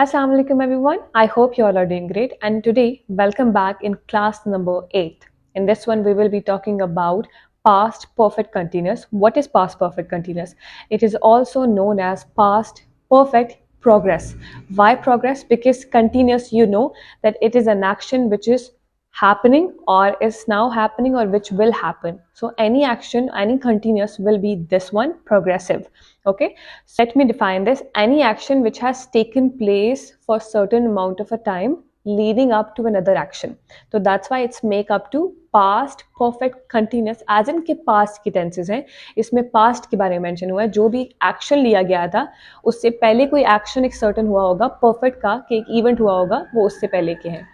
Assalamu alaikum everyone. I hope you all are doing great and today welcome back in class number 8. In this one we will be talking about past perfect continuous. What is past perfect continuous? It is also known as past perfect progress. Why progress? Because continuous you know that it is an action which is happening or is now happening or which will happen. So any action, any continuous will be this one progressive. Okay, so let me define this. Any action which has taken place for certain amount of a time leading up to another action. So that's why it's make up to past perfect continuous as in के past की tenses हैं. इसमें past के बारे में mention हुआ है. जो भी action लिया गया था उससे पहले कोई action एक certain हुआ होगा perfect का कि एक event हुआ होगा वो उससे पहले के हैं.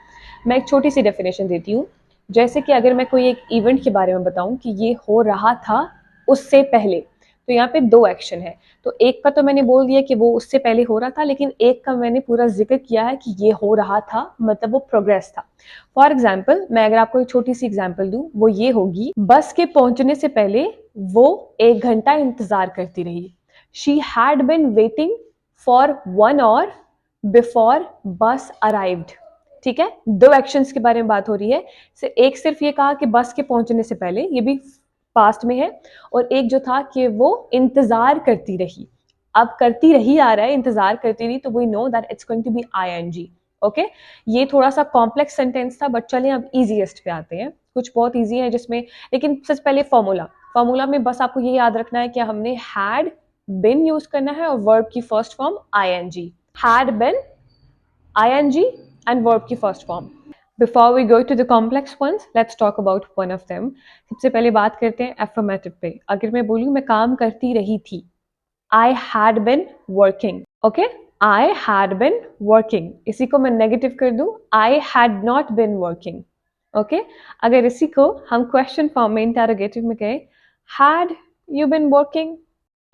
मैं एक छोटी सी डेफिनेशन देती हूँ. जैसे कि अगर मैं कोई एक इवेंट के बारे में बताऊं कि ये हो रहा था उससे पहले, तो यहाँ पे दो एक्शन है. तो एक का तो मैंने बोल दिया कि वो उससे पहले हो रहा था, लेकिन एक का मैंने पूरा जिक्र किया है कि ये हो रहा था, मतलब वो प्रोग्रेस था. फॉर एग्जाम्पल मैं अगर आपको एक छोटी सी एग्जाम्पल दूं, वो ये होगी. बस के पहुंचने से पहले वो 1 घंटा इंतजार करती रही. She had been waiting for 1 hour before बस अराइव्ड. ठीक है, दो एक्शंस के बारे में बात हो रही है. एक सिर्फ ये कहा कि बस के पहुंचने से पहले, ये भी पास्ट में है, और एक जो था कि वो इंतजार करती रही. अब करती रही आ रहा है, इंतजार करती रही, तो we know that it's going to be ING. Okay, ये थोड़ा सा कॉम्प्लेक्स सेंटेंस था, बट चलिए अब इजीएस्ट पे आते हैं. कुछ बहुत इजी है जिसमें, लेकिन सबसे पहले फॉर्मूला में बस आपको ये याद रखना है कि हमने हैड बिन यूज करना है और वर्ब की first form ING. Had been, ing and verb की first form. Before we go to the complex ones, let's talk about one of them. सबसे पहले बात करते हैं affirmative पे. अगर मैं बोलूँ मैं काम करती रही थी, I had been working. Okay? I had been working. इसी को मैं negative कर दूँ, I had not been working. Okay? अगर इसी को हम question form में interrogative में कहें, had you been working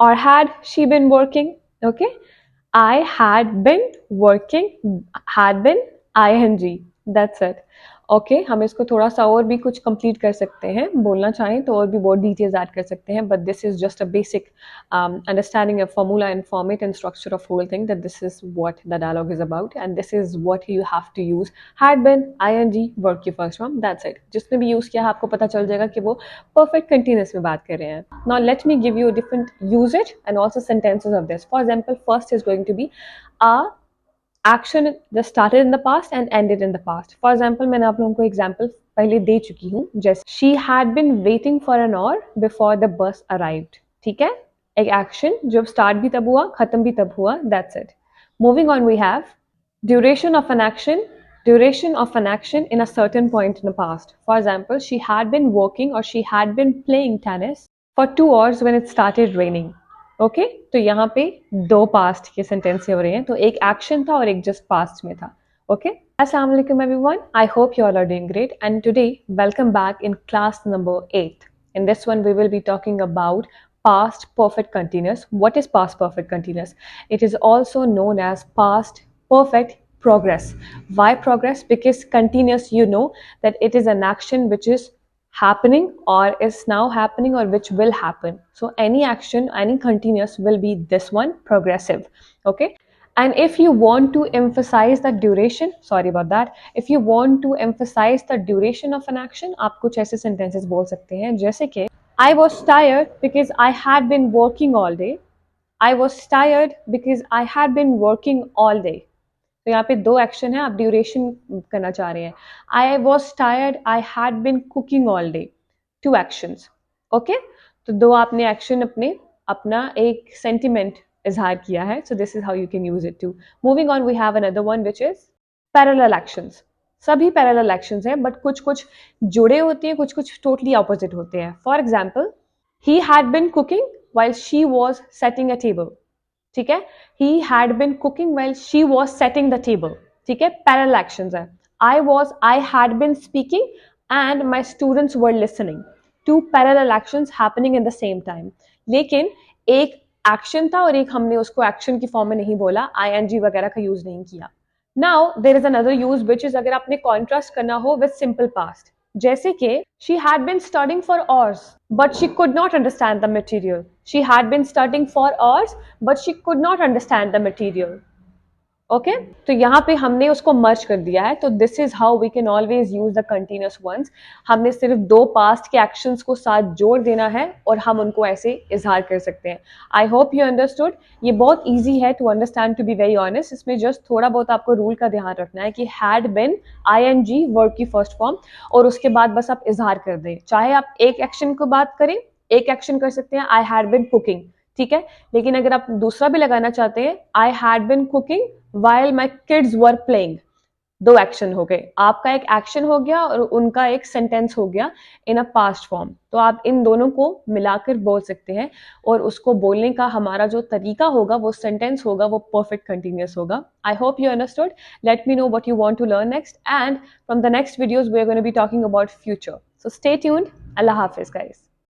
or had she been working? Okay? I had been working, had been ing. That's it. Okay हम इसको थोड़ा सा और भी कुछ कंप्लीट कर सकते हैं, बोलना चाहें तो और भी बहुत डिटेल्स ऐड कर सकते हैं, but this is just a basic understanding of formula and format and structure of whole thing, that this is what the dialogue is about and this is what you have to use. Had been, ING, verb की first form, that's it. जिसने भी use किया आपको पता चल जाएगा कि वो परफेक्ट कंटिन्यूअस में बात कर रहे हैं. Now let me give you different usages and also sentences of this. For example first is going to be a action that started in the past and ended in the past. For example, मैंने आप लोगों को example पहले दे चुकी हूँ, जैसे she had been waiting for an hour before the bus arrived. ठीक है, एक action जो start भी तब हुआ, खत्म भी तब हुआ. That's it. Moving on, we have duration of an action. Duration of an action in a certain point in the past. For example, she had been working or she had been playing tennis for 2 hours when it started raining. Okay तो यहाँ पे दो past के sentence हो रहे हैं, तो एक एक्शन था और एक जस्ट पास्ट में था. ओके, अस्सलाम वालेकुम everyone. I hope you all are doing great and today welcome back in class number 8. In this one we will be talking about past perfect continuous. What is past perfect continuous? It is also known as past perfect progress. Why progress? Because continuous you know that it is an action which is happening or is now happening or which will happen. So any action, any continuous will be this one progressive. Okay, and if you want to emphasize the duration, sorry about that, if you want to emphasize the duration of an action, आप कुछ ऐसे sentences बोल सकते हैं जैसे कि I was tired because I had been working all day. I was tired because I had been working all day. तो यहाँ पे दो एक्शन है, आप ड्यूरेशन करना चाह रहे हैं. I was tired, I had been cooking all day. Two actions. Okay, तो दो आपने एक्शन अपना एक सेंटिमेंट इजहार किया है. So this is how you can use it too. Moving on we have another one which is parallel actions. सभी parallel actions हैं, बट कुछ कुछ जुड़े होते हैं, कुछ कुछ टोटली ऑपोजिट होते हैं. For example, he had been cooking while she was setting a table. ठीक है, he had been cooking while she was setting the table. ठीक है, parallel actions है. I had been speaking and my students were listening. Two parallel actions happening in the same time. लेकिन एक action था और एक हमने उसको एक्शन की फॉर्म में नहीं बोला, ing वगैरह का यूज नहीं किया. Now there is another use which is अगर आपने कॉन्ट्रास्ट करना हो with simple past, जैसे कि she had been studying for hours but she could not understand the material. She had been studying for hours but she could not understand the material. Okay तो यहाँ पे हमने उसको मर्ज कर दिया है, तो this is how we can always use the continuous ones. हमने सिर्फ दो पास्ट के एक्शंस को साथ जोड़ देना है और हम उनको ऐसे इजहार कर सकते हैं। I hope you understood. ये बहुत ईजी है to understand, to be very honest. इसमें जस्ट थोड़ा बहुत आपको रूल का ध्यान रखना है कि हैड बिन आईएनजी वर्ब की फर्स्ट फॉर्म, और उसके बाद बस आप इजहार कर दें। चाहे आप एक एक्शन को बात करें, एक एक्शन कर सकते हैं आई हैड बिन कुकिंग, ठीक है, लेकिन अगर आप दूसरा भी लगाना चाहते हैं आई had been cooking while my kids were playing, दो एक्शन हो गए, आपका एक एक्शन हो गया और उनका एक सेंटेंस हो गया इन अ पास्ट फॉर्म। तो आप इन दोनों को मिलाकर बोल सकते हैं और उसको बोलने का हमारा जो तरीका होगा, वो सेंटेंस होगा, वो परफेक्ट कंटिन्यूअस होगा। I hope you understood. Let me know what you want to learn next, and from the next videos we are going to be talking about future. So stay tuned. अल्लाह हाफिज guys.